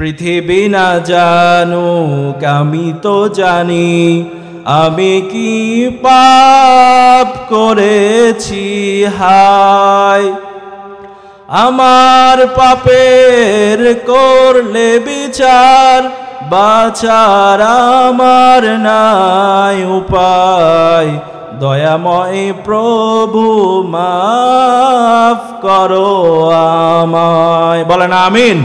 পৃথিবী না জানুক আমি তো জানি আমি কি পাপ করেছি হায় আমার পাপের করলে বিচার বাঁচার আমার নাই উপায় দয়াময় প্রভু মাফ করো আমায় বলেন আমিন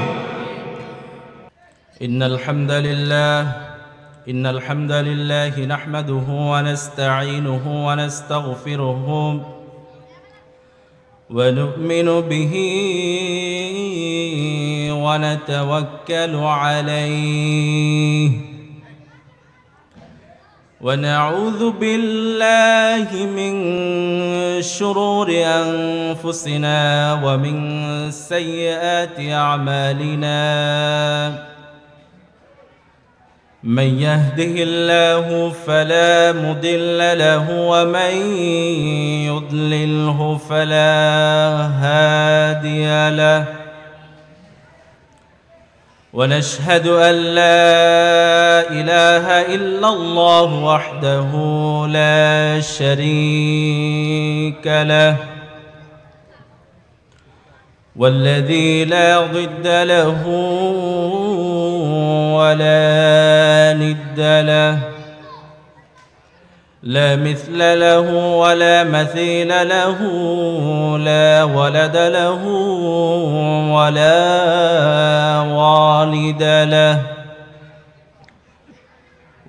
ইন্নাল হামদালিল্লাহ নাহমাদুহু ওয়া নাস্তাঈনুহু ওয়া নাস্তাগফিরুহু ওয়া নু'মিনু বিহি ওয়া নাতাওয়াক্কালু আলাইহি ونعوذ بالله من شرور أنفسنا ومن سيئات أعمالنا من يهده الله فلا مضل له ومن يضلله فلا هادي له ونشهد أن لا إله إلا الله وحده لا شريك له والذي لا ضد له ولا ند له لا مثل له ولا مثيل له لا ولد له ولا والد له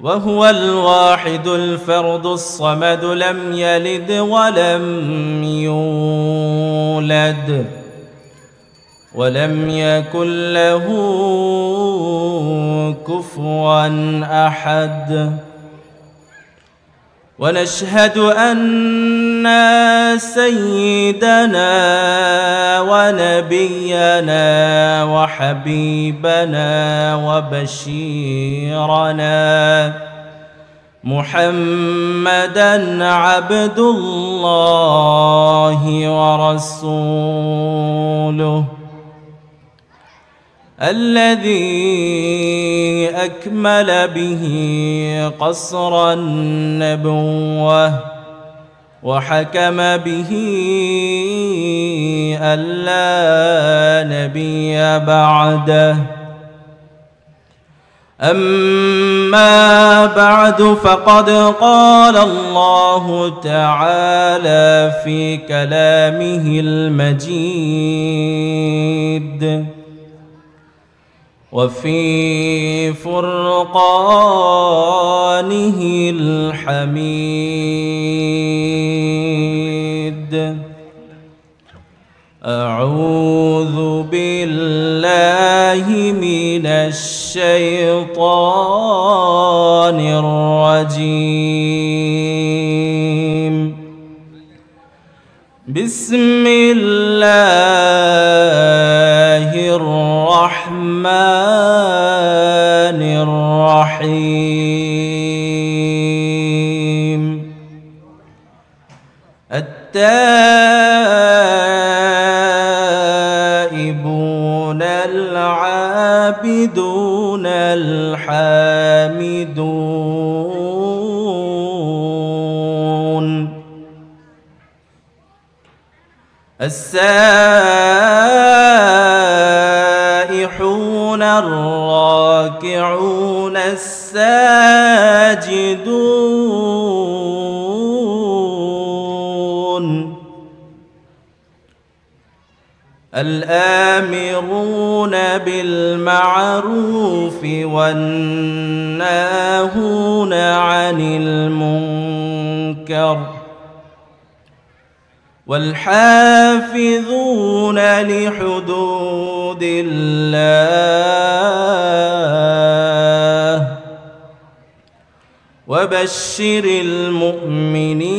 وهو الواحد الفرد الصمد لم يلد ولم يولد ولم يكن له كفوا أحد ونشهد أن سيدنا ونبينا وحبيبنا وبشيرنا محمدًا عبد الله ورسوله الذي أكمل به قصر النبوة وحكم به ألا نبي بعده أما بعد فقد قال الله تعالى في كلامه المجيد وفي فرقانه الحميد أعوذ بالله من الشيطان الرجيم بسم الله الرحمن الرحيم التائبون العابدون الحامدون السائحون الراكعون الساجدون الآمرون بالمعروف والناهون عن المنكر والحافظون لحدود الله وبشر المؤمنين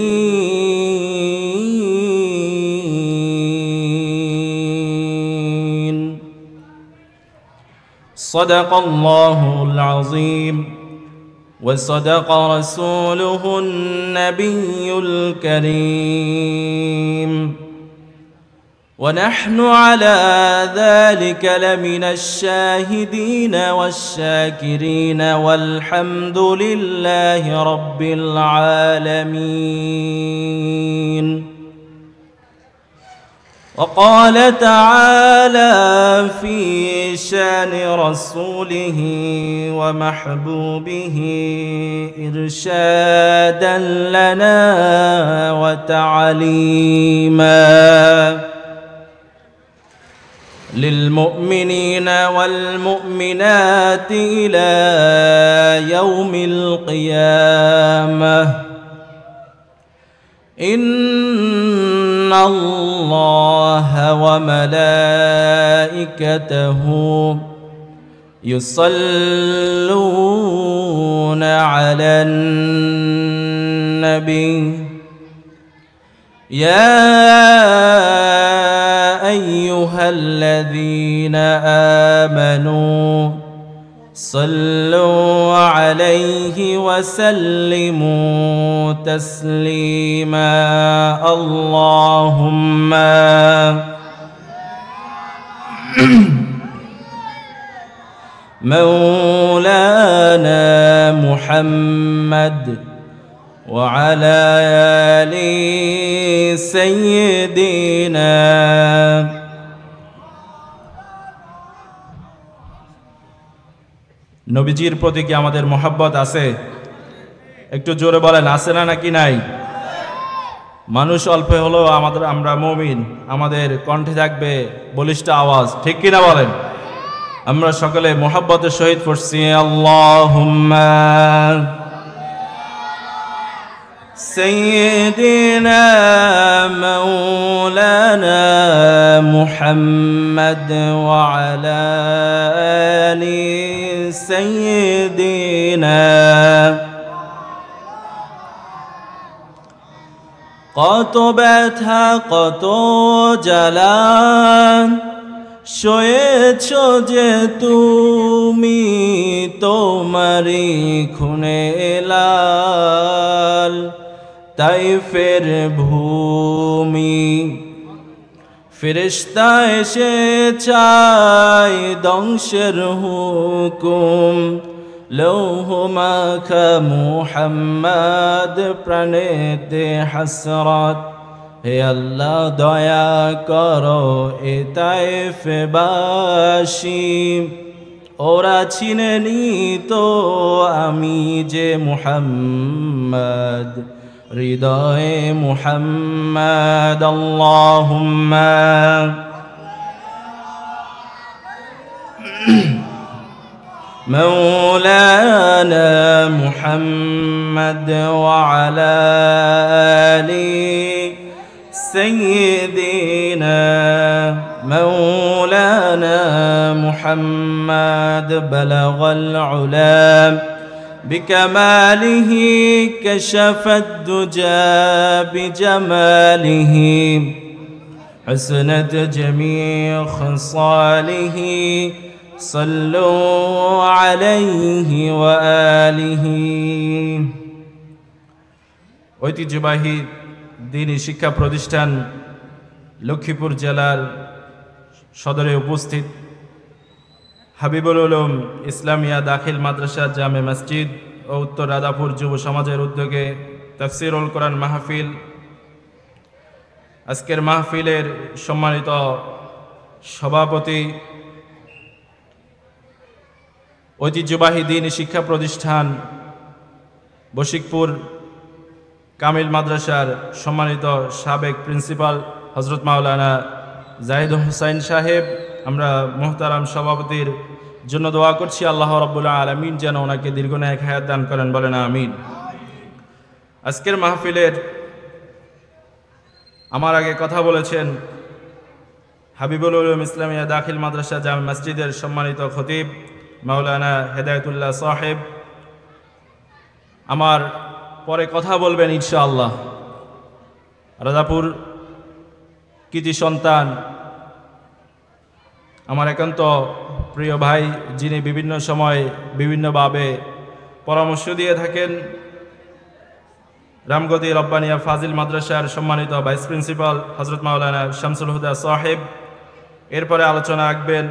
صدق الله العظيم وصدق رسوله النبي الكريم ونحن على ذلك لمن الشاهدين والشاكرين والحمد لله رب العالمين. وقال تعالى في شان رسوله ومحبوبه إرشادا لنا وتعليما للمؤمنين والمؤمنات إلى يوم القيامة إن الله وملائكته يصلون على النبي يا أيها الذين آمنوا صلوا عليه وسلموا تسليما. اللهم مولانا محمد وعلى آل سيدنا নবীজির প্রতি কি আমাদের মহব্বত আছে? একটু জোরে বলেন, আছে না নাকি নাই? মানুষ অল্প হলেও আমরা মুমিন, আমাদের কণ্ঠে থাকবে বলিষ্ঠ আওয়াজ, ঠিক কিনা বলেন? আমরা সকলে মহব্বতের সহিত পড়ছি আল্লাহুম্মা সাইয়্যিদিনা মাওলানা মুহাম্মদ ওয়া আলা আলি সাইয়্যিদিনা। কত ব্যথা কত জ্বালা সয়েছ যে তুমি তোমারি খুনে লাল তাইফের ভূমি। ফেরেশতা এসে চাই ধ্বংসের হুকুম, লৌহ মাখা মুহাম্মদ প্রাণেতে হাসরাত। হে আল্লাহ দয়া করো এ তায়েফবাসী, ওরা চিনে নিত আমি যে মুহাম্মদ, হৃদয়ে মুহাম্মদ। আল্লাহুম্মা مولانا محمد وعلى آل سيدنا مولانا محمد بلغ العلا بكماله كشف الدجى بجماله حسنت جميع خصاله صلوا عليه وآله। ঐতিহ্যবাহী দ্বীনি শিক্ষা প্রতিষ্ঠান লক্ষ্মীপুর জেলার সদরে উপস্থিত হাবিবুল উলুম ইসলামিয়া দাখিল মাদ্রাসা জামে মসজিদ ও উত্তর রাধাপুর যুব সমাজের উদ্যোগে তাফসীরুল কোরআন মাহফিল। আজকের মাহফিলের সম্মানিত সভাপতি ঐতিহ্যবাহী দ্বীনি শিক্ষা প্রতিষ্ঠান বশিকপুর কামিল মাদ্রাসার সম্মানিত সাবেক প্রিন্সিপাল হযরত মাওলানা জাহিদ হোসেন সাহেব, আমরা মুহতারাম সভাপতির জন্য দোয়া করছি আল্লাহ রাব্বুল আলামিন যেন ওনাকে দীর্ঘায়ু হায়াত দান করেন, বলেন আমিন। আজকের মাহফিলের আমার আগে কথা বলেছেন হাবিবুল উলুম ইসলামিয়া দাখিল মাদ্রাসা জামে মসজিদের সম্মানিত খতিব মাওলানা হেদায়েতুল্লাহ সাহেব। আমার পরে কথা বলবেন ইনশাআল্লাহ রাজাপুর কৃতি সন্তান, আমার একান্ত প্রিয় ভাই, যিনি বিভিন্ন সময় বিভিন্নভাবে পরামর্শ দিয়ে থাকেন, রামগতি রব্বানিয়া ফাজিল মাদ্রাসার সম্মানিত ভাইস প্রিন্সিপাল হযরত মাওলানা শামসুল হুদা সাহেব। এরপরে আলোচনা রাখবেন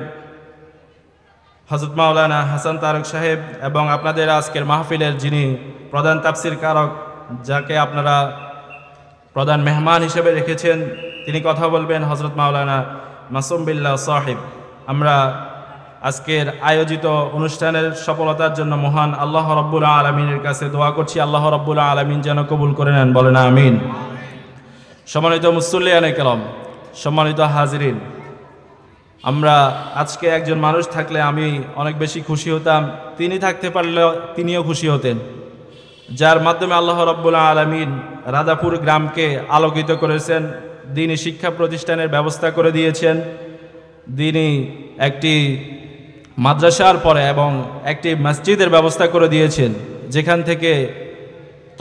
হযরত মাওলানা হাসান তারক সাহেব এবং আপনাদের আজকের মাহফিলের যিনি প্রধান তাফসির কারক, যাকে আপনারা প্রধান মেহমান হিসেবে রেখেছেন, তিনি কথা বলবেন হযরত মাওলানা মাসুম বিল্লাহ সাহেব। আমরা আজকের আয়োজিত অনুষ্ঠানের সফলতার জন্য মহান আল্লাহ রাব্বুল আলামিনের কাছে দোয়া করছি, আল্লাহ রাব্বুল আলামিন যেন কবুল করে নেন, বলেন আমিন। সম্মানিত মুসল্লিয়ানে কেরাম, সম্মানিত হাজিরিন, আমরা আজকে একজন মানুষ থাকলে আমি অনেক বেশি খুশি হতাম, তিনি থাকতে পারলে তিনিও খুশি হতেন, যার মাধ্যমে আল্লাহ রাব্বুল আলামিন রাধাপুর গ্রামকে আলোকিত করেছেন, দ্বীনি শিক্ষা প্রতিষ্ঠানের ব্যবস্থা করে দিয়েছেন, দ্বীনি একটি মাদ্রাসার পরে এবং একটি মসজিদের ব্যবস্থা করে দিয়েছেন, যেখান থেকে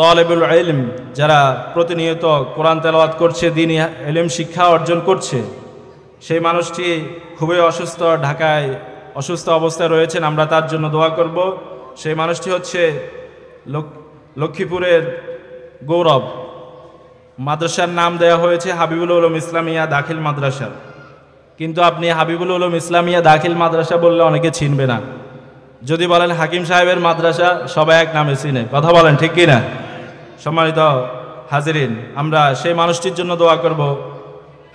তালেবুল ইলম যারা প্রতিনিয়ত কোরআন তেলাওয়াত করছে, দ্বীনি ইলম শিক্ষা অর্জন করছে, সেই মানুষটি খুবই অসুস্থ, ঢাকায় অসুস্থ অবস্থায় রয়েছেন, আমরা তার জন্য দোয়া করব। সেই মানুষটি হচ্ছে লক্ষ্মীপুরের গৌরব, মাদ্রাসার নাম দেওয়া হয়েছে হাবিবুল উলুম ইসলামিয়া দাখিল মাদ্রাসা, কিন্তু আপনি হাবিবুল উলুম ইসলামিয়া দাখিল মাদ্রাসা বললে অনেকে চিনবে না। যদি বলেন হাকিম সাহেবের মাদ্রাসা, সবাই এক নামে চিনে, কথা বলেন ঠিক কি না? সম্মানিত হাজিরিন, আমরা সেই মানুষটির জন্য দোয়া করব।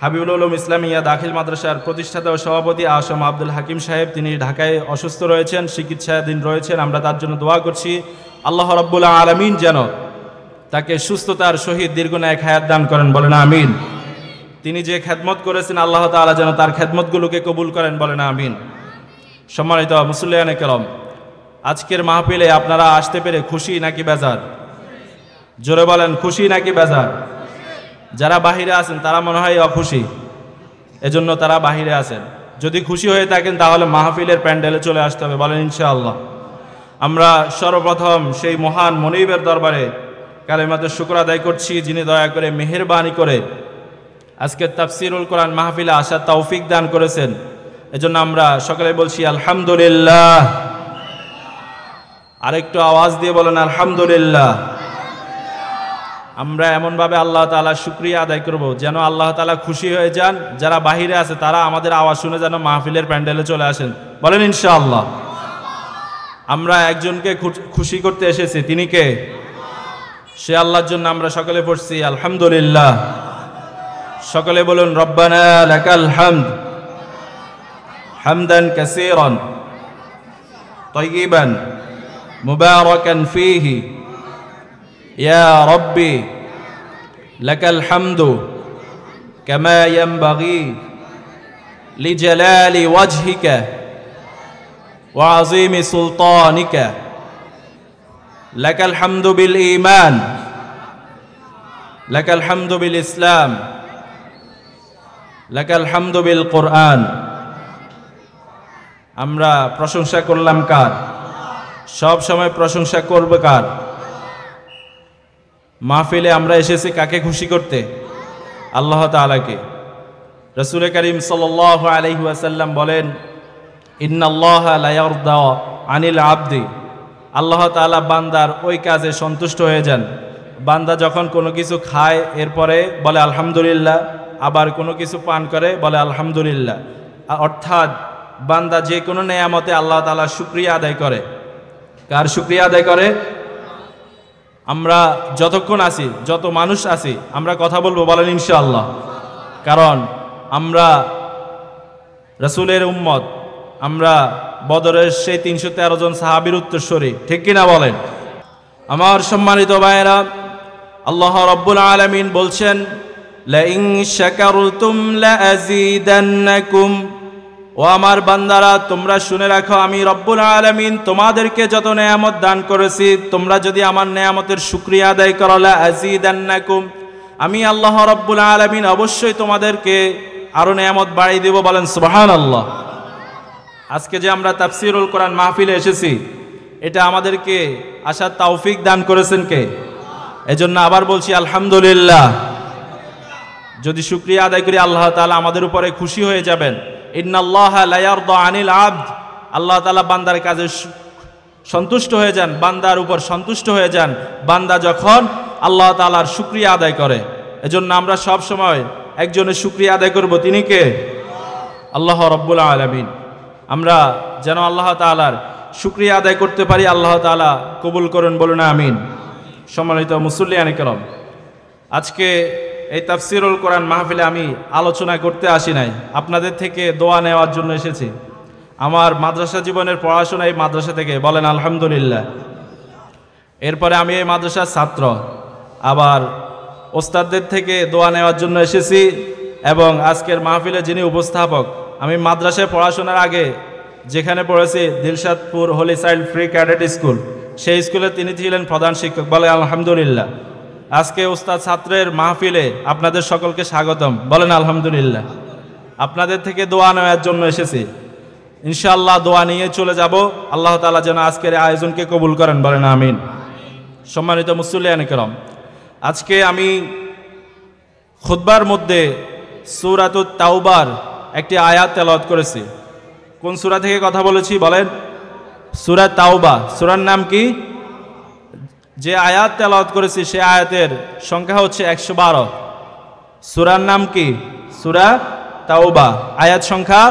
হাবিবুল উলুম ইসলামিয়া দাখিল মাদ্রাসার প্রতিষ্ঠাতা ও সভাপতি আসম আব্দুল হাকিম সাহেব, তিনি ঢাকায় অসুস্থ রয়েছেন, চিকিৎসাধীন রয়েছেন, আমরা তার জন্য দোয়া করছি, আল্লাহ রাব্বুল আলামিন যেন তাকে সুস্থতার সহিত দীর্ঘনায়ক হায়াত দান করেন, বলেন আমিন। তিনি যে খেদমত করেছেন, আল্লাহ তাআলা যেন তার খেদমতগুলোকে কবুল করেন, বলেন আমিন। সম্মানিত মুসল্লিয়ানে কেরাম, আজকের মাহফিলে আপনারা আসতে পেরে খুশি নাকি বেজার? জোরে বলেন, খুশি নাকি বেজার? যারা বাহিরে আছেন তারা মনে হয় অখুশি, এজন্য তারা বাহিরে আছেন। যদি খুশি হয়ে থাকেন তাহলে মাহফিলের প্যান্ডেলে চলে আসতে হবে, বলেন ইনশাআল্লাহ। আমরা সর্বপ্রথম সেই মহান মনিবের দরবারে কালেমাতে শুকর আদায় করছি, যিনি দয়া করে মেহেরবানি করে আজকে তাফসিরুল কোরআন মাহফিলে আসার তৌফিক দান করেছেন, এজন্য আমরা সকলে বলছি আলহামদুলিল্লাহ। আরেকটু আওয়াজ দিয়ে বলেন আলহামদুলিল্লাহ। আমরা এমনভাবে আল্লাহ তাআলার শুকরিয়া আদায় করব যেন আল্লাহ তাআলা খুশি হয়ে যান, যারা বাহিরে আছে তারা আমাদের আওয়াজ শুনে যেন মাহফিলের প্যান্ডেলে চলে আসেন, বলেন ইনশাআল্লাহ। আমরা একজনকে খুশি করতে এসেছি, তিনি কে? সে আল্লাহর জন্য আমরা সকলে পড়ছি আলহামদুলিল্লাহ। সকলে বলুন রব্বানা লাকাল হামদ হামদান কাসীরান তাইয়িবান মুবারাকান ফীহি ইয়া রাব্বি লাকাল হামদু কামা ইয়ানবাগি লিজালালি ওয়াজহিকা ওয়া আযীমি সুলতানিকা লাকাল হামদু বিল ঈমান লাকাল হামদু বিল ইসলাম লাকাল হামদু বিল কোরআন। আমরা প্রশংসা করলাম কার? সব সময় প্রশংসা করবে কার? মাহফিলে আমরা এসেছি কাকে খুশি করতে? আল্লাহ তাআলাকে। রাসূল করিম সাল্লাল্লাহু আলাইহি ওয়াসাল্লাম বলেন, ইন্নাল্লাহা লা ইয়ারদা আনিল আবদি, আল্লাহ তাআলা বান্দার ওই কাজে সন্তুষ্ট হয়ে যান, বান্দা যখন কোনো কিছু খায় এরপরে বলে আলহামদুলিল্লাহ, আবার কোনো কিছু পান করে বলে আলহামদুলিল্লাহ। অর্থাৎ বান্দা যে কোনো নেয়ামতে আল্লাহ তাআলা শুকরিয়া আদায় করে। কার শুকরিয়া আদায় করে? আমরা যতক্ষণ আছি, যত মানুষ আছি, আমরা কথা বলবো, বলেন ইনশাআল্লাহ। কারণ আমরা রাসূলের উম্মত, আমরা বদরের সেই 313 জন সাহাবীর উত্তরসূরি, ঠিক কিনা বলেন? আমার সম্মানিত ভাইয়েরা, আল্লাহ রাব্বুল আলামিন বলছেন, লাইন শাকারতুম লাযীদান্নাকুম, ও আমার বান্দারা তোমরা শুনে রাখো, আমি রব্বুল আলামিন তোমাদেরকে যত নেয়ামত দান করেছি, তোমরা যদি আমার নেয়ামতের শুকরিয়া আদায় করো, লাযীদান্নাকুম, আমি আল্লাহ রব্বুল আলামিন অবশ্যই তোমাদেরকে আরো নেয়ামত বাড়িয়ে দেব, বলেন সুবহানাল্লাহ। আজকে যে আমরা তাফসিরুল কোরআন মাহফিলে এসেছি, এটা আমাদেরকে আসার তৌফিক দান করেছেন কে? এজন্য আবার বলছি আলহামদুলিল্লাহ। যদি শুকরিয়া আদায় করি আল্লাহ তাআলা আমাদের উপরে খুশি হয়ে যাবেন। ইন্নাল্লাহা লা ইয়ারদা আনিল আবদ, আল্লাহ তাআলা বান্দার কাজে সন্তুষ্ট হয়ে যান, বান্দার উপর সন্তুষ্ট হয়ে যান বান্দা যখন আল্লাহ তাআলার শুকরিয়া আদায় করে। এজন্য আমরা সব সময় একজনের শুকরিয়া আদায় করব, তিনি কে? আল্লাহ রাব্বুল আলামিন। আমরা যেন আল্লাহ তাআলার শুকরিয়া আদায় করতে পারি। আল্লাহ তাআলা কবুল করুন, বলুন আমিন। সম্মানিত মুসল্লিয়ান কিরাম, আজকে এই তাফসিরুল কোরআন মাহফিলে আমি আলোচনা করতে আসি নাই, আপনাদের থেকে দোয়া নেওয়ার জন্য এসেছি। আমার মাদ্রাসা জীবনের পড়াশোনা এই মাদ্রাসা থেকে, বলেন আলহামদুলিল্লাহ। এরপরে আমি এই মাদ্রাসার ছাত্র, আবার ওস্তাদদের থেকে দোয়া নেওয়ার জন্য এসেছি। এবং আজকের মাহফিলে যিনি উপস্থাপক, আমি মাদ্রাসায় পড়াশোনার আগে যেখানে পড়েছি Dilshadpur holy child free cadet school, সেই স্কুলে তিনি ছিলেন প্রধান শিক্ষক, বলে আলহামদুলিল্লাহ। আজকে ওস্তাদ ছাত্রের মাহফিলে আপনাদের সকলকে স্বাগতম, বলেন আলহামদুলিল্লাহ। আপনাদের থেকে দোয়া নেওয়ার জন্য এসেছি, ইনশাআল্লাহ দোয়া নিয়ে চলে যাব। আল্লাহ তাআলা যেন আজকের আয়োজনকে কবুল করেন, বলেন আমিন। সম্মানিত মুসল্লিয়ান কিরাম, আজকে আমি খুতবার মধ্যে সূরাতুত তাওবার একটি আয়াত তেলাওয়াত করেছি। কোন সূরা থেকে কথা বলেছি বলেন? সূরা তাওবা। সূরার নাম কি? যে আয়াত তেলাওয়াত করেছি সে আয়াতের সংখ্যা হচ্ছে 112। সূরার নাম কি? সূরা তাওবা। আয়াত সংখ্যা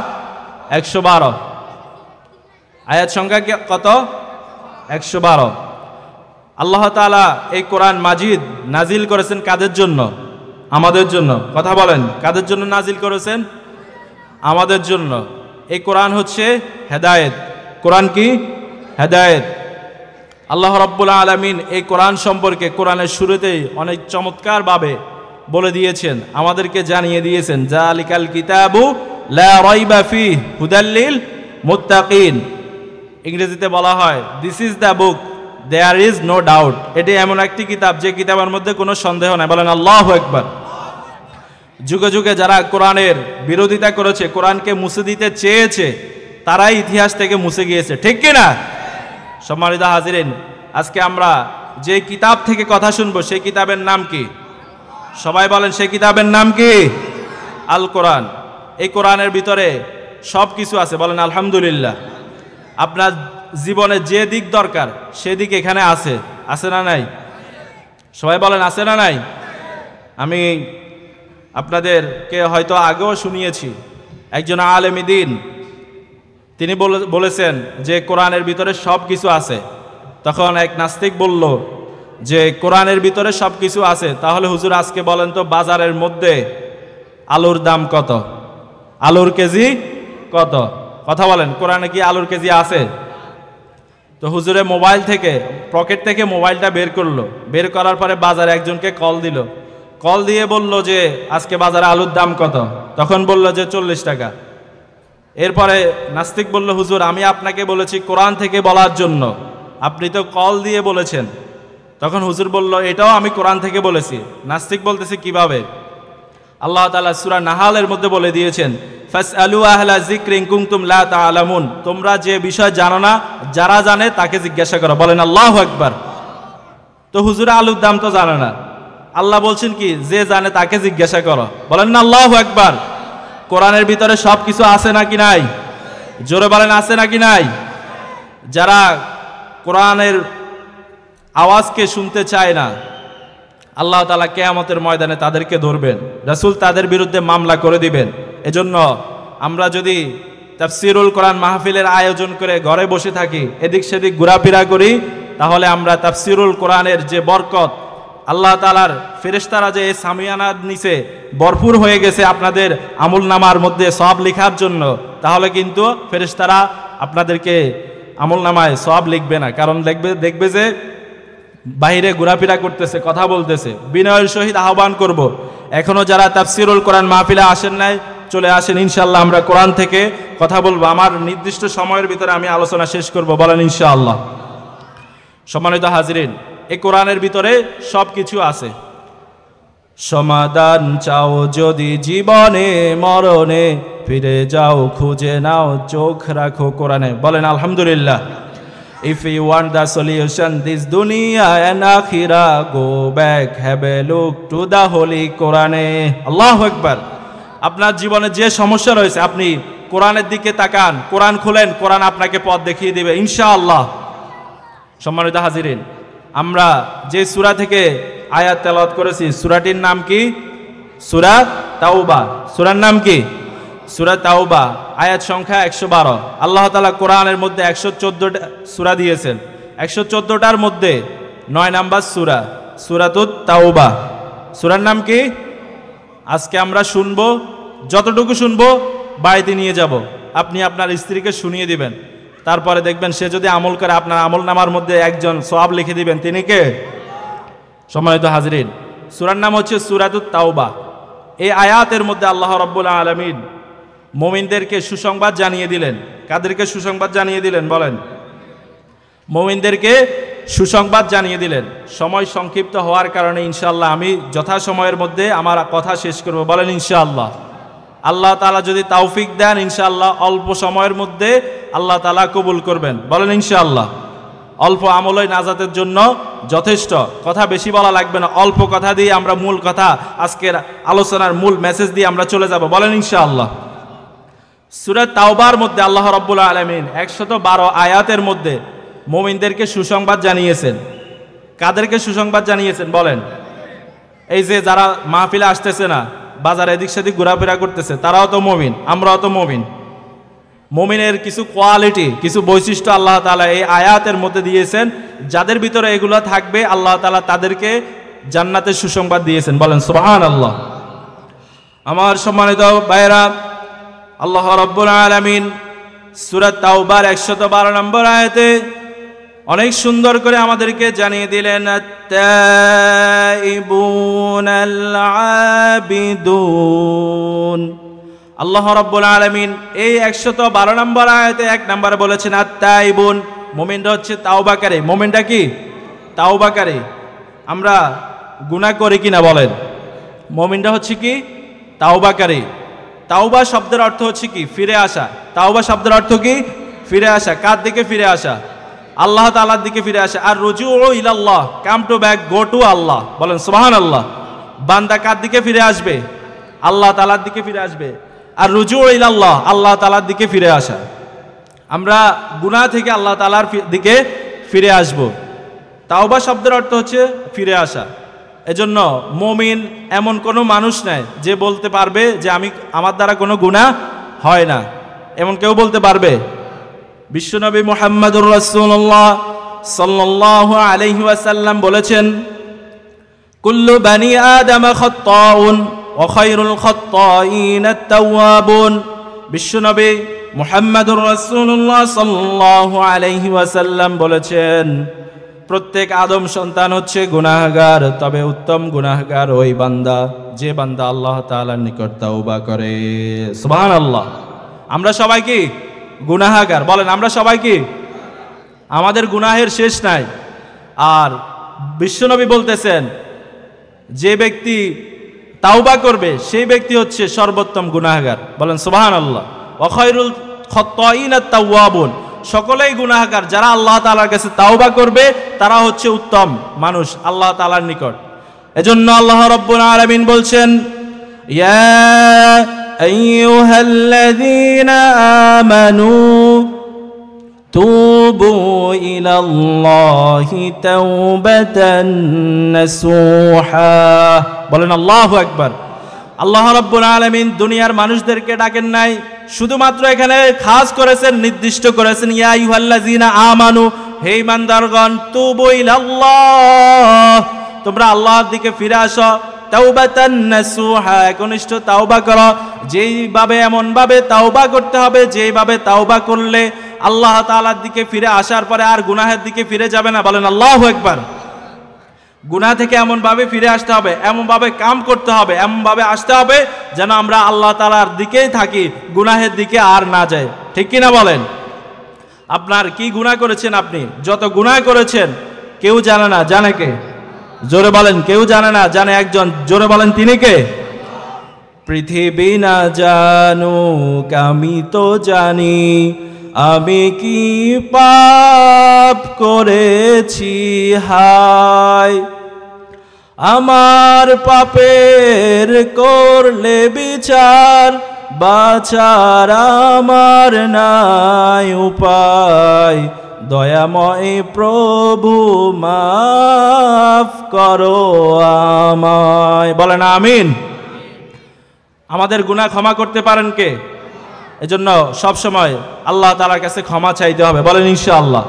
112। আয়াত সংখ্যা কত? 112। আল্লাহ তাআলা এই কোরআন মাজিদ নাজিল করেছেন কাদের জন্য? আমাদের জন্য। কথা বলেন, কাদের জন্য নাজিল করেছেন? আমাদের জন্য। এই কোরআন হচ্ছে হেদায়েত। কোরআন কি? হেদায়েত। আল্লাহ রাব্বুল আলামিন এই কোরআন সম্পর্কে কোরআনের শুরুতেই অনেক চমৎকারভাবে বলে দিয়েছেন, আমাদেরকে জানিয়ে দিয়েছেন, জালিকাল কিতাবু লা রাইবা ফিহি হুদাল লিল মুত্তাকিন। ইংরেজিতে বলা হয় this is the book there is no doubt. এটি এমন একটি কিতাব যে কিতাবের মধ্যে কোনো সন্দেহ নাই, বলেন আল্লাহু আকবার। যুগে যুগে যারা কোরআনের বিরোধিতা করেছে, কোরআনকে মুছে দিতে চেয়েছে, তারাই ইতিহাস থেকে মুছে গিয়েছে, ঠিক কিনা? সম্মানিত হাজিরিন, আজকে আমরা যে কিতাব থেকে কথা শুনবো সেই কিতাবের নাম কি? সবাই বলেন, সেই কিতাবের নাম কি? আল কোরআন। এই কোরআনের ভিতরে সব কিছু আছে, বলেন আলহামদুলিল্লাহ। আপনার জীবনে যে দিক দরকার সেদিক এখানে আছে, আছে না নাই? সবাই বলেন আছে না নাই? আমি আপনাদেরকে হয়তো আগেও শুনিয়েছি, একজন আলেমী দ্বীন তিনি বলেছেন যে কোরআনের ভিতরে সব কিছু আছে। তখন এক নাস্তিক বলল যে কোরআনের ভিতরে সব কিছু আছে, তাহলে হুজুর আজকে বলেন তো বাজারের মধ্যে আলুর দাম কত? আলুর কেজি কত? কথা বলেন, কোরআনে কি আলুর কেজি আছে? তো হুজুরে মোবাইল থেকে, পকেট থেকে মোবাইলটা বের করলো, বের করার পরে বাজারে একজনকে কল দিল, কল দিয়ে বলল যে আজকে বাজারে আলুর দাম কত? তখন বলল যে 40 টাকা। এরপরে নাস্তিক বলল, হুজুর আমি আপনাকে বলেছি কোরআন থেকে বলার জন্য, আপনি তো কল দিয়ে বলেছেন। তখন হুজুর বলল, এটাও আমি কোরআন থেকে বলেছি। নাস্তিক বলতেছে কিভাবে? আল্লাহ তাআলা সূরা নাহালের মধ্যে বলে দিয়েছেন, ফাসআলু আহলা যিকরি ইন কুনতুম লা তাআলামুন। তোমরা যে বিষয় জানো না, যারা জানে তাকে জিজ্ঞাসা করো, বলেন আল্লাহু আকবার। তো হুজুর আলুর দাম তো জানে না, আল্লাহ বলছেন কি যে জানে তাকে জিজ্ঞাসা করো, বলেন না আল্লাহু আকবার। কোরআনের ভিতরে সব কিছু আছে নাকি নাই? জোরে বলেন আছে নাকি নাই? যারা কোরআনের আওয়াজকে শুনতে চায় না, আল্লাহ তাআলা কিয়ামতের ময়দানে তাদেরকে ধরবেন, রাসূল তাদের বিরুদ্ধে মামলা করে দিবেন। এজন্য আমরা যদি তাফসিরুল কোরআন মাহফিলের আয়োজন করে ঘরে বসে থাকি, এদিক সেদিক ঘোরাফেরা করি, তাহলে আমরা তাফসিরুল কোরআনের যে বরকত, আল্লাহ তাআলার ফেরেশতারা যে এই সামিয়ানার নিচে ভরপুর হয়ে গেছে আপনাদের আমল নামার মধ্যে সওয়াব লেখার জন্য, তাহলে কিন্তু ফেরেশতারা আপনাদেরকে আমল নামায় সওয়াব লিখবে না। কারণ দেখবে যে বাইরে ঘোরাফেরা করতেছে, কথা বলতেছে। বিনয়ের সহিত আহ্বান করব, এখনো যারা তাফসিরুল কোরআন মাহফিলে আসেন নাই, চলে আসেন। ইনশাআল্লাহ আমরা কোরআন থেকে কথা বলবো। আমার নির্দিষ্ট সময়ের ভিতরে আমি আলোচনা শেষ করব, বলেন ইনশাআল্লাহ। সম্মানিত হাজিরিন, এই কোরআনের ভিতরে সব কিছু আছে। সমাধান চাও যদি জীবনে মরণে, ফিরে যাও খুঁজে নাও চোখ রাখো কোরআনে, বলেন আলহামদুলিল্লাহ। If you want the solution this dunya and akhirah, go back, have a look to the holy Quran. Allahu Akbar. আপনার জীবনে যে সমস্যা রয়েছে আপনি কোরআনের দিকে তাকান, কোরআন খুলেন, কোরআন আপনাকে পথ দেখিয়ে দিবে ইনশাআল্লাহ। সম্মানিত হাজিরিন, আমরা যে সূরা থেকে আয়াত তেলাওয়াত করেছি। সূরাটির নাম কি? সূরা তাওবা। সূরার নাম কি? সূরা তাওবা। আয়াত সংখ্যা 112। আল্লাহ তাআলা কোরআনের মধ্যে 114টা সূরা দিয়েছেন। 114টার মধ্যে 9 নাম্বার সূরা, সূরাতুত তাওবা। সূরার নাম কি? আজকে আমরা শুনবো, যতটুকু শুনবো বাড়িতে নিয়ে যাব। আপনি আপনার স্ত্রীকে শুনিয়ে দিবেন, তারপরে দেখবেন সে যদি আমল করে আপনার আমল নামার মধ্যে একজন সওয়াব লিখে দিবেন। তিনি কে? সম্মানিত হাজরিন, সূরার নাম হচ্ছে সূরাতুত তাওবা। এই আয়াতের মধ্যে আল্লাহ রাব্বুল আলামিন মুমিনদেরকে সুসংবাদ জানিয়ে দিলেন। কাদেরকে সুসংবাদ জানিয়ে দিলেন বলেন? মুমিনদেরকে সুসংবাদ জানিয়ে দিলেন। সময় সংক্ষিপ্ত হওয়ার কারণে ইনশাআল্লাহ আমি যথাসময়ের মধ্যে আমার কথা শেষ করব। বলেন ইনশাআল্লাহ। আল্লাহ তাআলা যদি তৌফিক দেন ইনশাআল্লাহ অল্প সময়ের মধ্যে আল্লাহ তাআলা কবুল করবেন। বলেন ইনশাআল্লাহ। অল্প আমলই নাজাতের জন্য যথেষ্ট, কথা বেশি বলা লাগবে না। অল্প কথা দিয়ে আমরা মূল কথা, আজকের আলোচনার মূল মেসেজ দিয়ে আমরা চলে যাব। বলেন ইনশাআল্লাহ। সূরা তাওবার মধ্যে আল্লাহ রাব্বুল আলামিন 112 আয়াতের মধ্যে মুমিনদেরকে সুসংবাদ জানিয়েছেন। কাদেরকে সুসংবাদ জানিয়েছেন বলেন? এই যে যারা মাহফিলে আসতেছে না, বাজারে এদিক সেদিক ঘোরাফেরা করতেছে, তারাও তো মুমিন, আমরাও তো মুমিন। মুমিনের কিছু কোয়ালিটি, কিছু বৈশিষ্ট্য আল্লাহ তাআলা এই আয়াতের মধ্যে দিয়েছেন। যাদের ভিতরে এগুলো থাকবে আল্লাহ তাআলা তাদেরকে জান্নাতের সুসংবাদ দিয়েছেন। বলেন সুবহানাল্লাহ। আমার সম্মানিত ভাইরা, আল্লাহ রাব্বুল আলামিন সূরা তাওবার 112 নম্বর আয়াতে অনেক সুন্দর করে আমাদেরকে জানিয়ে দিলেন, আত-তাইবুনাল আবিদুন। আল্লাহ রাব্বুল আলামিন এই 112 নম্বর আয়াতে 1 নম্বরে বলেছেন আত-তাইবুন, মুমিনরা হচ্ছে তাওবাকারী। মুমিনটা কি? তাওবাকারী। আমরা গুনাহ করি কিনা বলেন? মুমিনরা হচ্ছে কি? তাওবাকারী। তাওবা শব্দের অর্থ হচ্ছে কি? ফিরে আসা। তাওবা শব্দের অর্থ কি? ফিরে আসা। কার দিকে ফিরে আসা? আল্লাহ তাআলার দিকে ফিরে আসা। আর রুজুউ ইলাল্লাহ, come to back, go to Allah. বলেন সুবহানাল্লাহ। বান্দা কার দিকে ফিরে আসবে? আল্লাহ তাআলার দিকে ফিরে আসবে। আর রুজুউ ইলাল্লাহ, আল্লাহ তাআলার দিকে ফিরে আসা। আমরা গুনাহ থেকে আল্লাহ তাআলার দিকে ফিরে আসব। তাওবা শব্দের অর্থ হচ্ছে ফিরে আসা। এজন্য মুমিন এমন কোনো মানুষ নাই যে বলতে পারবে যে আমার দ্বারা কোনো গুনাহ হয় না। এমন কেউ বলতে পারবে? বিশ্বনবী মুহাম্মদুর রাসূলুল্লাহ সাল্লাল্লাহু আলাইহি ওয়াসাল্লাম বলেছেন, কুল্লু বানি আদম খাত্তাউন ওয়া খায়রুল খাত্তাইন আত-তাওয়াবুন। বিশ্বনবী মুহাম্মদুর রাসূলুল্লাহ সাল্লাল্লাহু আলাইহি ওয়াসাল্লাম বলেছেন, প্রত্যেক আদম সন্তান হচ্ছে গুনাহগার, তবে উত্তম গুনাহগার ওই বান্দা যে বান্দা আল্লাহ তাআলার নিকট তাওবা করে। সুবহানাল্লাহ। আমরা সবাই কি গুনাহগার? বলেন আমরা সবাই কি? আমাদের গুনাহের শেষ নাই। আর বিশ্বনবী বলতেছেন, যে ব্যক্তি তাওবা করবে সেই ব্যক্তি হচ্ছে সর্বোত্তম গুনাহগার। বলেন সুবহানাল্লাহ। ওয়া খায়রুল খাত্তাইন আত-তাওয়াবুন, সকলেই গুনাহগার, যারা আল্লাহ তাআলার কাছে তাওবা করবে তারা হচ্ছে উত্তম মানুষ আল্লাহ তাআলার নিকট। এজন্য আল্লাহ রাব্বুল আলামিন বলছেন, ইয়া আইয়ুহাল্লাযীনা আমানু তুবু ইলাল্লাহি তাওবাতান নাসুহা। বলেন আল্লাহু আকবার। আল্লাহ রাব্বুল আলামিন দুনিয়ার মানুষদেরকে ডাকেন নাই, শুধুমাত্র এখানে খাস করেছেন, নির্দিষ্ট করেছেন, ইয়া আইয়ুহাল্লাযীনা আমানু, হে ইমানদারগণ, তুবু ইলাল্লাহ, তোমরা আল্লাহর দিকে ফিরে আসো, তাওবাতান নাসুহা, একনিষ্ঠ তাওবা করো। যেইভাবে এমন ভাবে তাওবা করতে হবে যেইভাবে তাওবা করলে আল্লাহ তাআলার দিকে ফিরে আসার পরে আর গুনাহের দিকে ফিরে যাবে না। বলেন আল্লাহু আকবার। গুনাহ থেকে এমন ভাবে ফিরে আসতে হবে, এমন ভাবে কাম করতে হবে, এমন ভাবে আসতে হবে যেন আমরা আল্লাহ তাআলার দিকেই থাকি, গুনাহের দিকে আর না যাই। ঠিক কিনা বলেন? আপনার কি গুনাহ করেছেন? আপনি যত গুনাহ করেছেন কেউ জানে না, জানে কে? জোরে বলেন। কেউ জানে না, জানে একজন। জোরে বলেন, তিনি কে? পৃথিবী না জানুক আমি তো জানি, আমি কি পাপ করেছি হায়, আমার পাপের করলে বিচার, বাঁচার আমার নাই উপায়, দয়াময় প্রভু মাফ করো আমায়। বলেন আমিন। আমাদের গুনাহ ক্ষমা করতে পারেন কে? এজন্য সব সময় আল্লাহ তাআলার কাছে ক্ষমা চাইতে হবে। বলেন ইনশাআল্লাহ।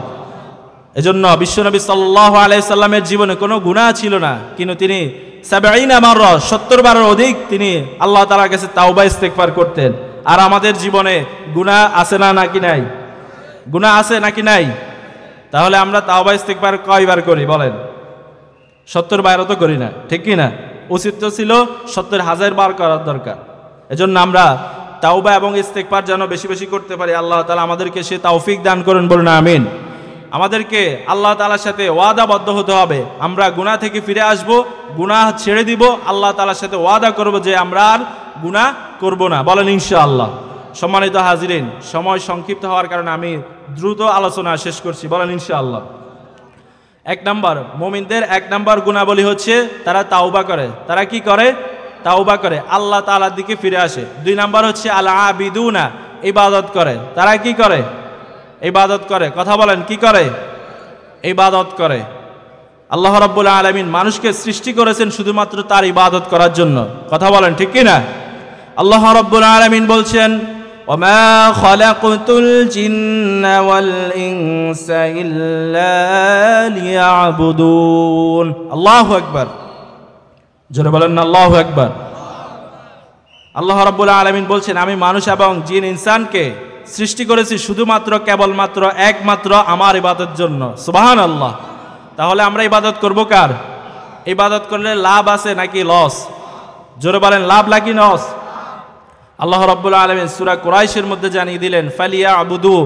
এজন্য বিশ্বনবী সাল্লাল্লাহু আলাইহি সাল্লামের জীবনে কোনো গুনাহ ছিল না, কিন্তু তিনি ৭০ মাররা ৭০ বারের অধিক তিনি আল্লাহ তাআলার কাছে তাওবা ইস্তেগফার করতেন। আর আমাদের জীবনে গুনাহ আছে না নাকি নাই? গুনাহ আছে নাকি নাই? তাহলে আমরা তাওবা ইস্তেগফার কয়বার করি বলেন? ৭০ বারও তো করি না, ঠিক কি না? উচিত তো ছিল ৭০,০০০ বার করার দরকার। এজন্য আমরা তাওবা এবং ইস্তেগফার যেন বেশি বেশি করতে পারি। আল্লাহ তাআলা আমাদেরকে সে তৌফিক দান করুন, বলুন আমিন। আমাদেরকে আল্লাহ তাআলার সাথে ওয়াদাবদ্ধ হতে হবে, আমরা গুনাহ থেকে ফিরে আসব, গুনাহ ছেড়ে দিব, আল্লাহ তাআলার সাথে ওয়াদা করব যে আমরা আর গুনাহ করব না। বলেন ইনশাআল্লাহ। সম্মানিত হাজিরিন, সময় সংক্ষিপ্ত হওয়ার কারণে আমি দ্রুত আলোচনা শেষ করছি। বলেন ইনশাআল্লাহ। ১ নম্বর, মুমিনদের ১ নম্বর গুণাবলী হচ্ছে তারা তাওবা করে। তারা কি করে? তাওবা করে, আল্লাহ তাআলার দিকে ফিরে আসে। ২ নম্বর হচ্ছে আল আবিদুনা, ইবাদত করে। তারা কি করে? ইবাদত করে। কথা বলেন, কি করে? ইবাদত করে। আল্লাহ রাব্বুল আলামিন মানুষকে সৃষ্টি করেছেন শুধুমাত্র তার ইবাদত করার জন্য। কথা বলেন, ঠিক কি না? আল্লাহ রাব্বুল আলামিন বলছেন, ওমা খালাকতুল জিন্না ওয়াল ইনসা ইল্লা লিয়াবুদুন। আল্লাহু আকবার। জোরে বলেন না আল্লাহু আকবার। আল্লাহ রাব্বুল আলামিন বলছেন, আমি মানুষ এবং জিন ইনসানকে সৃষ্টি করেছি শুধুমাত্র কেবলমাত্র একমাত্র আমার ইবাদতের জন্য। সুবহানাল্লাহ। তাহলে আমরা ইবাদত করব কার? ইবাদত করলে লাভ আছে নাকি লস? জোরে বলেন, লাভ নাকি লস? আল্লাহ রাব্বুল আলামিন সূরা কুরাইশের মধ্যে জানিয়ে দিলেন, ফালিয়াবুদু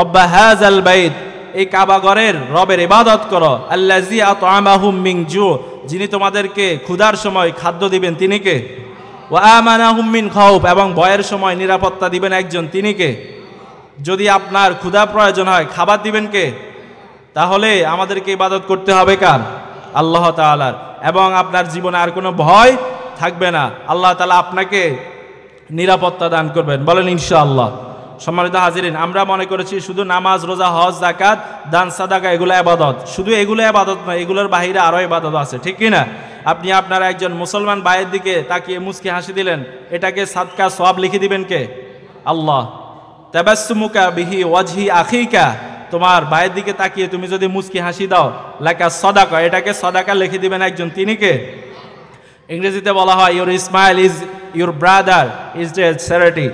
রাব্বা হাযাল বাইত, এই কাবা ঘরের রবের ইবাদত করো, আল্লাযী আত'আমাহুম মিন জু, যিনি তোমাদেরকে ক্ষুধার সময় খাদ্য দিবেন, তিনি কে? ওয়া আমানাহুম মিন খাউফ, এবং ভয়ের সময় নিরাপত্তা দিবেন একজন, তিনি কে? যদি আপনার ক্ষুধা প্রয়োজন হয়, খাবার দিবেন কে? তাহলে আমাদেরকে ইবাদত করতে হবে কার? আল্লাহ তাআলার। এবং আপনার জীবনে আর কোনো ভয় থাকবে না, আল্লাহ তাআলা আপনাকে নিরাপত্তা দান করবেন। বলেন ইনশাআল্লাহ। সম্মানিত হাজিরিন, আমরা মনে করেছি শুধু নামাজ, রোজা, হজ, যাকাত, দান, সাদাকা এগুলো ইবাদত। শুধু এগুলো ইবাদত নয়, এগুলোর বাইরে আরো ইবাদত আছে, ঠিক কি না? আপনি আপনার একজন মুসলমান ভাইয়ের দিকে তাকিয়ে মুচকি হাসি দিলেন, এটাকে সাদকা সওয়াব লিখে দিবেন কে? আল্লাহ। তাবাসসুমুকা বিহি ওয়াজহি আখিকা, তোমার ভাইয়ের দিকে তাকিয়ে তুমি যদি মুচকি হাসি দাও, লাকা সাদাকা, এটাকে সাদাকা লিখে দিবেন একজন, তিনি কে? ইংরেজিতে বলা হয় your smile is your brother is a charity.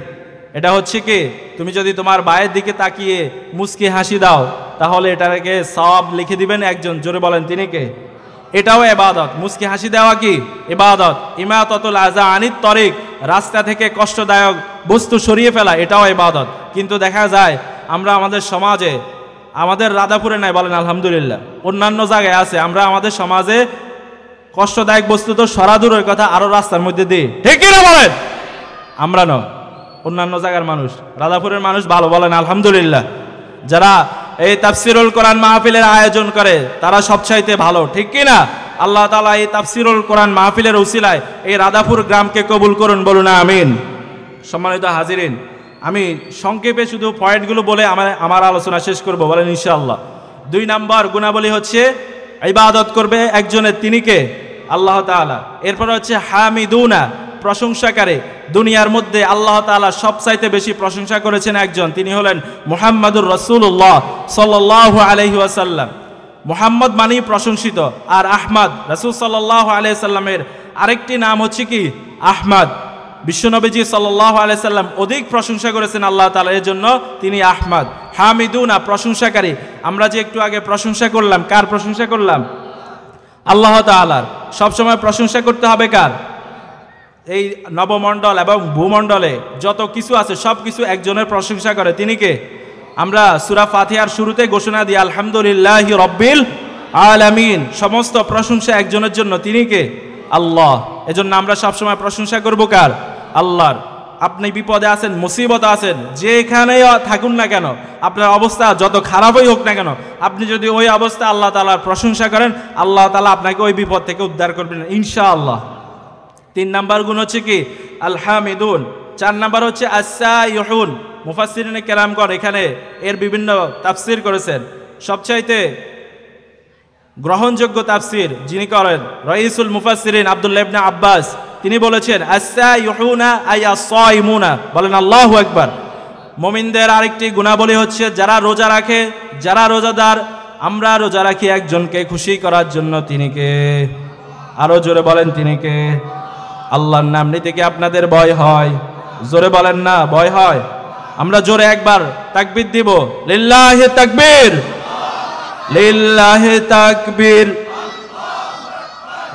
এটা হচ্ছে কি, তুমি যদি তোমার ভাইয়ের দিকে তাকিয়ে মুচকি হাসি দাও, তাহলে এটাকে সওয়াব লিখে দিবেন একজন। জোরে বলেন, তিনি কে? এটাও ইবাদত। মুচকি হাসি দেওয়া কি ইবাদত? ইমাতাতুল আযা আনিত তরিক, রাস্তা থেকে কষ্টদায়ক বস্তু সরিয়ে ফেলা, এটাও ইবাদত। কিন্তু দেখা যায় আমরা আমাদের সমাজে, আমাদের রাধাপুরে নাই, বলেন আলহামদুলিল্লাহ, অন্যান্য জায়গায় আছে, আমরা আমাদের সমাজে কষ্টদায়ক বস্তু তো সরা দূরের কথা, আরো রাস্তার মধ্যে দিই, ঠিক কি না বলেন? আমরা নয়, অন্যান্য জায়গার মানুষ। রাধাপুরের মানুষ ভালো, বলেন আলহামদুলিল্লাহ। যারা এই তাফসিরুল কোরআন মাহফিলের আয়োজন করে তারা সবচাইতে ভালো, ঠিক কি না? আল্লাহ তাআলা এই তাফসিরুল কোরআন মাহফিলের উসিলায় এই রাধাপুর গ্রামকে কবুল করুন, বলুন আমিন। সম্মানিত হাজিরিন, আমি সংক্ষেপে শুধু পয়েন্টগুলো বলে আমার আলোচনা শেষ করব, বলেন ইনশাআল্লাহ। ২ নম্বর গুণাবলী হচ্ছে ইবাদত করবে একজনের, তিনি কে? আল্লাহ তাআলা। এরপর হচ্ছে হামিদুনা, প্রশংসাকারী। দুনিয়ার মধ্যে আল্লাহ তাআলা সবচাইতে বেশি প্রশংসা করেছেন একজন, তিনি হলেন মুহাম্মাদুর রাসূলুল্লাহ সাল্লাল্লাহু আলাইহি ওয়াসাল্লাম। মুহাম্মদ মানেই প্রশংসিত, আর আহমদ, রাসূল সাল্লাল্লাহু আলাইহি সাল্লামের আরেকটি নাম হচ্ছে কি? আহমদ। বিশ্বনবীজি সাল্লাল্লাহু আলাইহি সাল্লাম অধিক প্রশংসা করেছেন আল্লাহ তাআলা, এর জন্য তিনি আহমদ। হামিদুনা, প্রশংসাকারী। আমরা যে একটু আগে প্রশংসা করলাম, কার প্রশংসা করলাম? আল্লাহ তাআলার। সবসময় প্রশংসা করতে হবে কার? এই নবমণ্ডল এবং ভূমণ্ডলে যত কিছু আছে সব কিছু একজনের প্রশংসা করে, তিনি কে? আমরা সূরা ফাতিহার শুরুতে ঘোষণা দিই আলহামদুলিল্লাহি রাব্বিল আলামিন, সমস্ত প্রশংসা একজনের জন্য, তিনি কে? আল্লাহ। এজন্য আমরা সবসময় প্রশংসা করব কার? আল্লাহর। আপনি বিপদে আছেন, মুসিবতে আছেন, যেখানেই থাকুন না কেন, আপনার অবস্থা যত খারাপই হোক না কেন, আপনি যদি ওই অবস্থা আল্লাহ তাআলার প্রশংসা করেন, আল্লাহ তাআলা আপনাকে ওই বিপদ থেকে উদ্ধার করবেন ইনশাআল্লাহ। ৩ নাম্বার গুণ হচ্ছে কি? আল হামিদুন। ৪ নাম্বার হচ্ছে আস-সাইহুন। মুফাসসিরিনে কেরামগণ এখানে এর বিভিন্ন তাফসীর করেছেন। সবচাইতে গ্রহণযোগ্য তাফসির যিনি করেন রাইসুল মুফাসসিরিন আব্দুল্লাহ ইবনে আব্বাস, তিনি বলেছেন আস-সাইহুনা আই আস-সাইমুনা, বলেন আল্লাহু আকবার। মুমিনদের আরেকটি গুণাবলী হচ্ছে যারা রোজা রাখে, যারা রোজাদার। আমরা রোজা রাখি একজনকে খুশি করার জন্য, তিনি কে? আরো জোরে বলেন তিনি কে? আল্লাহর নাম নিতে কি আপনাদের ভয় হয়? জোরে বলেন না, ভয় হয়? আমরা জোরে একবার তাকবীর দিব, লিল্লাহি তাকবীর, লিল্লাহি তাকবীর,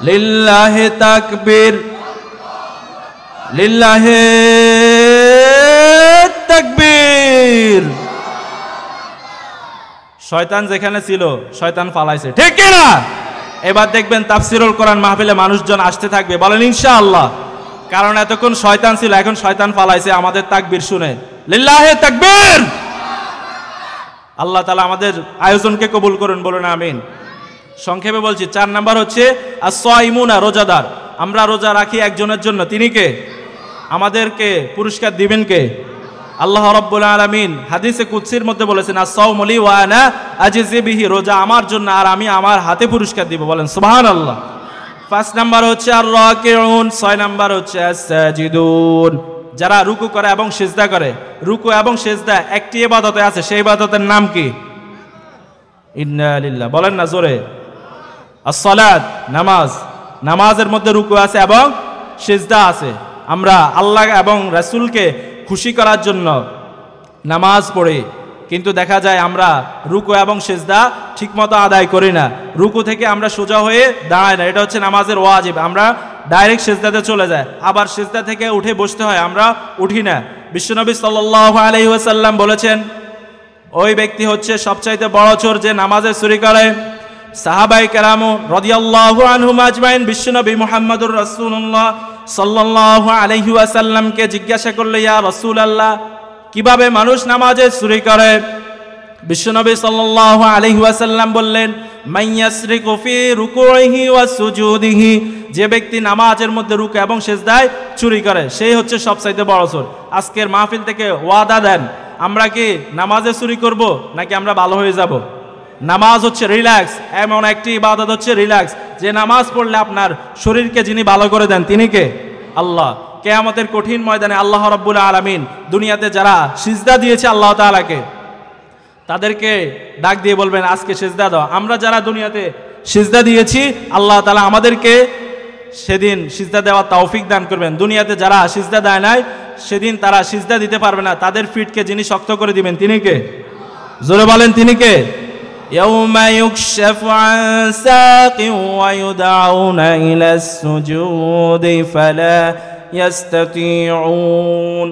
লিল্লাহি তাকবীর, লিল্লাহি তাকবীর। শয়তান যেখানে ছিল শয়তান পালাইছে, ঠিক কি না? এবার দেখবেন তাফসিরুল কোরআন মাহফিলে মানুষজন আসতে থাকবে, বলেন ইনশাআল্লাহ। কারণ এতক্ষণ শয়তান ছিল, এখন শয়তান পালাইছে আমাদের তাকবীর শুনে। লিল্লাহি তাকবীর। আল্লাহ তাআলা আমাদের আয়োজনকে কবুল করুন, বলুন আমিন। সংক্ষেপে বলছি, 4 নাম্বার হচ্ছে আস-সাইমুনা, রোজাদার। আমরা রোজা রাখি একজনের জন্য, তিনি কে? আমাদেরকে পুরস্কার দিবেন কে? আল্লাহ রাব্বুল আলামিন হাদিসে কুদসির মধ্যে বলেছেন আস-সাওমু লি ওয়া আনা আজজি বিহি, রোজা আমার জন্য আর আমি আমার হাতে পুরস্কার দিব, বলেন সুবহানাল্লাহ। 5 নাম্বার হচ্ছে আর-রাকিউন, 6 নাম্বার হচ্ছে আস-সাজিদুন, যারা রুকু করে এবং সিজদা করে। রুকু এবং সিজদা একটি ইবাদতে আছে, সেই ইবাদতের নাম কি? ইন্না লিল্লাহ, বলেন না জোরে। আস-সালাত, নামাজ। নামাজের মধ্যে রুকু আছে এবং সিজদা আছে। আমরা আল্লাহ এবং রাসূলকে খুশি করার জন্য নামাজ পড়ি, কিন্তু দেখা যায় আমরা রুকু এবং সিজদা ঠিকমতো আদায় করি না। রুকু থেকে আমরা সোজা হয়ে দাঁড়াই না, এটা হচ্ছে নামাজের ওয়াজিব। আমরা ডাইরেক্ট সিজদাতে চলে যায়, আবার সিজদা থেকে উঠে বসতে হয়, আমরা উঠি না। বিশ্বনবী সাল্লাল্লাহু আলাইহি ওয়াসাল্লাম বলেছেন ওই ব্যক্তি হচ্ছে সবচাইতে বড় চোর যে নামাজে চুরি করে। সাহাবায়ে কেরাম রাদিয়াল্লাহু আনহুম আজমাইন বিশ্বনবী মুহাম্মদুর রাসূলুল্লাহ সাল্লাল্লাহু আলাইহি ওয়াসাল্লামকে জিজ্ঞাসা করলে, ইয়া রাসূলুল্লাহ, কিভাবে মানুষ নামাজে চুরি করে? বিশ্বনবী সাল্লাল্লাহু আলাইহি ওয়াসাল্লাম বললেন, মাইয়াসরিকু ফি রুকুইহি ওয়া সুজুদিহি, যে ব্যক্তি নামাজের মধ্যে রুকু এবং সিজদায় চুরি করে সেই হচ্ছে সবচাইতে বড় চোর। আজকের মাহফিল থেকে ওয়াদা দেন, আমরা কি নামাজে চুরি করব নাকি আমরা ভালো হয়ে যাব? নামাজ হচ্ছে রিল্যাক্স, এমন একটি ইবাদত হচ্ছে রিল্যাক্স, যে নামাজ পড়লে আপনার শরীরকে যিনি ভালো করে দেন তিনি কে? আল্লাহ। কিয়ামতের কঠিন ময়দানে আল্লাহ রাব্বুল আলামিন দুনিয়াতে যারা সিজদা দিয়েছে আল্লাহ তাআলাকে, তাদেরকে ডাক দিয়ে বলবেন আজকে সিজদা দাও। আমরা যারা দুনিয়াতে সিজদা দিয়েছি আল্লাহ তাআলা আমাদেরকে সেদিন সিজদা দেওয়ার তৌফিক দান করবেন। দুনিয়াতে যারা সিজদা দেয় নাই সেদিন তারা সিজদা দিতে পারবে না, তাদের ফিটকে যিনি শক্ত করে দিবেন তিনি কে? জোরে বলেন তিনি কে? ইয়াউমা ইউকশাফু আন সাকিন ওয়া ইউদআউনা ইলাস সুজুদি ফালা ইয়াস্তাতিউন।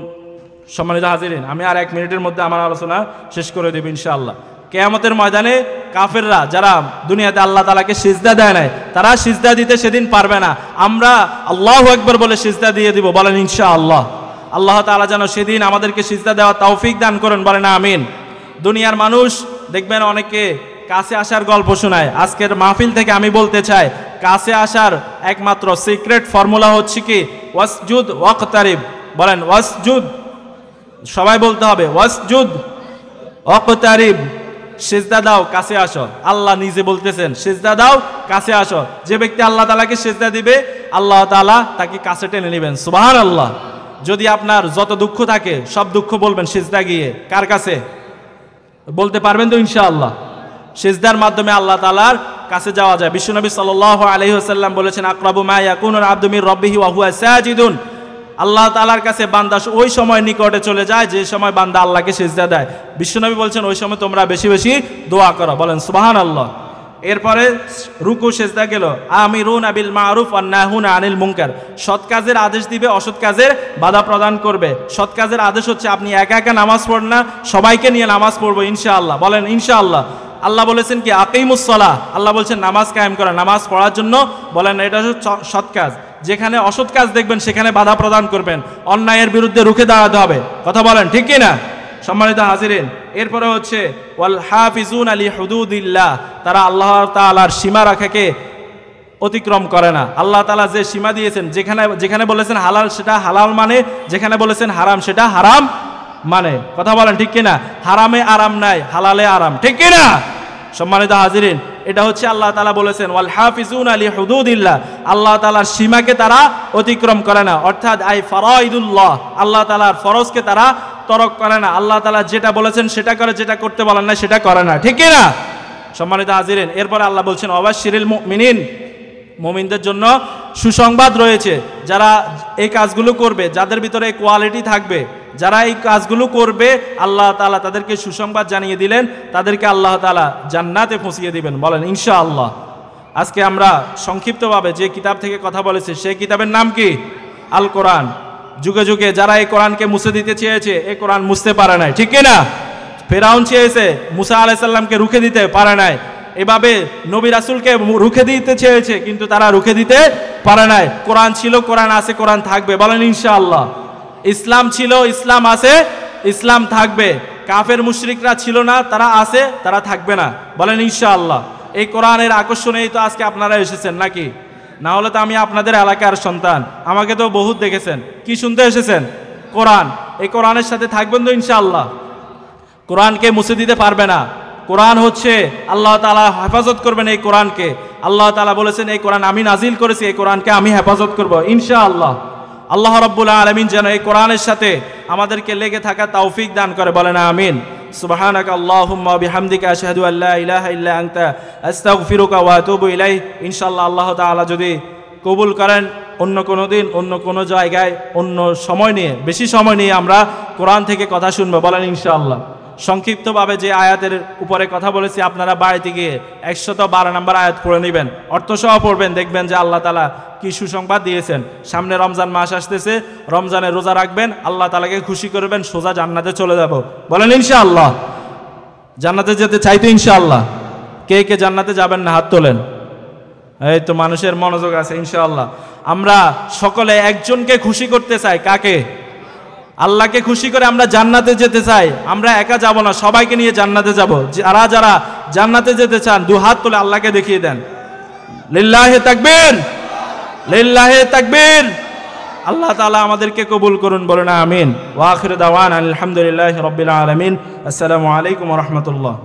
সম্মানিত হাজিরিন, আমি আর 1 মিনিটের মধ্যে আমার আলোচনা শেষ করে দেব ইনশাআল্লাহ। কিয়ামতের ময়দানে কাফেররা যারা দুনিয়াতে আল্লাহ তাআলাকে সিজদা দেয় নাই, তারা সিজদা দিতে সেদিন পারবে না। আমরা আল্লাহু আকবার বলে সিজদা দিয়ে দিব, বলেন ইনশাআল্লাহ। আল্লাহ তাআলা যেন সেদিন আমাদেরকে সিজদা দেওয়ার তৌফিক দান করেন, বলেন আমিন। দুনিয়ার মানুষ দেখবেন অনেকে কাছে আসার গল্প শোনায়। আজকের মাহফিল থেকে আমি বলতে চাই, কাছে আসার একমাত্র সিক্রেট ফর্মুলা হচ্ছে কি? ওয়াসজুদ ওয়াকতারিব, বলেন ওয়াসজুদ, সবাই বলতে হবে ওয়াসজুদ ওয়াকতারিব। সিজদা দাও, কাছে আসো। আল্লাহ নিজে বলতেছেন সিজদা দাও, কাছে আসো। যে ব্যক্তি আল্লাহ তাআলাকে সিজদা দিবে আল্লাহ তাআলা তাকে কাছে টেনে নেবেন, সুবহানাল্লাহ। যদি আপনার যত দুঃখ থাকে সব দুঃখ বলবেন সিজদা গিয়ে, কার কাছে? বলতে পারবেন তো ইনশাআল্লাহ। সিজদার মাধ্যমে আল্লাহ তাআলার কাছে যাওয়া যায়। বিশ্বনবী সাল্লাল্লাহু আলাইহি ওয়াসাল্লাম বলেছেন আকরাবু মা ইয়াকুনুল আবদু মির রাব্বিহি ওয়া হুয়া সাজিদুন, আল্লাহ তাআলার কাছে বান্দা ওই সময় নিকটে চলে যায় যে সময় বান্দা আল্লাহকে সিজদা দেয়। বিশ্বনবী বলছেন ওই সময় তোমরা বেশি বেশি দোয়া করো, বলেন সুবহানাল্লাহ। এরপরে রুকু সিজদা গেল। আমিরুনা বিল মারুফ ওয়ান নাহুনা আনিল মুনকার, সৎ কাজের আদেশ দিবে, অসৎ কাজের বাধা প্রদান করবে। সৎ কাজের আদেশ হচ্ছে আপনি একা একা নামাজ পড়েন না, সবাইকে নিয়ে নামাজ পড়বো ইনশাআল্লাহ, বলেন ইনশাআল্লাহ। আল্লাহ বলেছেন কি? আকিমুস সালাহ, আল্লাহ বলছেন নামাজ কায়েম করা, নামাজ পড়ার জন্য, বলেন এটা হচ্ছে সৎ কাজ। যেখানে অসৎ কাজ দেখবেন সেখানে বাধা প্রদান করবেন, অন্যায়ের বিরুদ্ধে রুখে দাঁড়াতে হবে, কথা বলেন ঠিক কি না? সম্মানিত হাজিরিন, এরপরে হচ্ছে ওয়াল হাফিজুনা লি হুদুদিল্লাহ, তারা আল্লাহ তাআলার সীমা রেখাকে অতিক্রম করে না। আল্লাহ তাআলা যে সীমা দিয়েছেন, যেখানে বলেছেন হালাল সেটা হালাল মানে, যেখানে বলেছেন হারাম সেটা হারাম মানে, কথা বলেন ঠিক কিনা? হারামে আরাম নাই, হালালে আরাম, ঠিক কিনা? সম্মানিত হাজিরিন, এটা হচ্ছে আল্লাহ তাআলা বলেছেন ওয়াল হাফিজুনা লিহুদুদিল্লাহ, আল্লাহ তাআলার সীমাকে তারা অতিক্রম করে না, অর্থাৎ আই ফারাইদুল্লাহ, আল্লাহ তাআলার ফরজকে তারা তরক করে না। আল্লাহ তাআলা যেটা বলেছেন সেটা করে, যেটা করতে বলেন না সেটা করে না, ঠিক কি না? সম্মানিত হাজিরিন, এরপরে আল্লাহ বলছেন ওয়াবাশশিরিল মুমিনিন, মুমিনদের জন্য সুসংবাদ রয়েছে। যারা এই কাজগুলো করবে, যাদের ভিতরে এই কোয়ালিটি থাকবে, যারা এই কাজগুলো করবে, আল্লাহ তাআলা তাদেরকে সুসংবাদ জানিয়ে দিলেন, তাদেরকে আল্লাহ তাআলা জান্নাতে পৌঁছিয়ে দিবেন। বলেন ইনশাআল্লাহ। আজকে আমরা সংক্ষিপ্তভাবে যে কিতাব থেকে কথা বলেছি সেই কিতাবের নাম কি? আল কোরআন। যুগে যুগে যারা এই কোরআনকে মুছে দিতে চেয়েছে, এই কোরআন মুছতে পারে নাই, ঠিক কি না? ফেরাউন চেয়েছে, মুসা আলাইহিস সালামকে রুখে দিতে পারে নাই। এভাবে নবী রাসূলকে রুখে দিতে চেয়েছে, কিন্তু তারা রুখে দিতে পারে নাই। কোরআন ছিল, কোরআন আছে, কোরআন থাকবে। বলেন ইনশাআল্লাহ। ইসলাম ছিল, ইসলাম আছে, ইসলাম থাকবে। কাফের মুশরিকরা ছিল না, তারা আছে, তারা থাকবে না। বলেন ইনশাআল্লাহ। এই কোরআনের আকর্ষণেই তো আজকে আপনারা এসেছেন, নাকি? না হলে তো আমি আপনাদের এলাকার সন্তান, আমাকে তো বহুত দেখেছেন। কি শুনতে এসেছেন? কোরআন। এই কোরআনের সাথে থাকবেন তো ইনশাআল্লাহ। কোরআনকে মুছে দিতে পারবে না। কোরআন হচ্ছে আল্লাহ তাআলা হেফাজত করবেন এই কোরআনকে। আল্লাহ তাআলা বলেছেন এই কোরআন আমি নাজিল করেছি, এই কোরআনকে আমি হেফাজত করব ইনশাআল্লাহ। আল্লাহ রাব্বুল আলামিন যেন এই কোরআনের সাথে আমাদেরকে লেগে থাকা তৌফিক দান করে। বলেন আমিন। সুবহানাকা আল্লাহুম্মা বিহামদিকা আশহাদু আল্লা ইলাহা ইল্লা আনতা আস্তাগফিরুকা ওয়া আতুবু ইলাইক। ইনশাআল্লাহ আল্লাহ তাআলা যদি কবুল করেন, অন্য কোনো দিন, অন্য কোনো জায়গায়, অন্য সময় নিয়ে, বেশি সময় নিয়ে আমরা কোরআন থেকে কথা শুনবো। বলেন ইনশাআল্লাহ। সংক্ষিপ্তভাবে যে আয়াতের উপরে কথা বলেছি, আপনারা বাড়িতে গিয়ে 112 নম্বর আয়াত পড়ে নেবেন, অর্থসহ পড়বেন, দেখবেন যে আল্লাহ তাআলা কি সুসংবাদ দিয়েছেন। সামনে রমজান মাস আসতেছে, রমজানে রোজা রাখবেন, আল্লাহ তাআলাকে খুশি করবেন, সোজা জান্নাতে চলে যাব। বলেন ইনশাআল্লাহ। জান্নাতে যেতে চাইতে ইনশাআল্লাহ। কে কে জান্নাতে যাবেন না হাত তোলেন। এই তো মানুষের মনোযোগ আছে ইনশাআল্লাহ। আমরা সকলে একজনকে খুশি করতে চাই। কাকে? আল্লাহকে খুশি করে আমরা জান্নাতে যেতে চাই। আমরা একা যাব না, সবাইকে নিয়ে জান্নাতে যাব। যারা যারা জান্নাতে যেতে চান দু হাত তুলে আল্লাহকে দেখিয়ে দেন। লিল্লাহি তাকবীর, লিল্লাহি তাকবীর। আল্লাহ তাআলা আমাদেরকে কবুল করুন। বলেন আমিন। ওয়া আখিরু দাওয়ানা আলহামদুলিল্লাহি রাব্বিল আলামিন। আসসালামু আলাইকুম ওয়া রাহমাতুল্লাহ।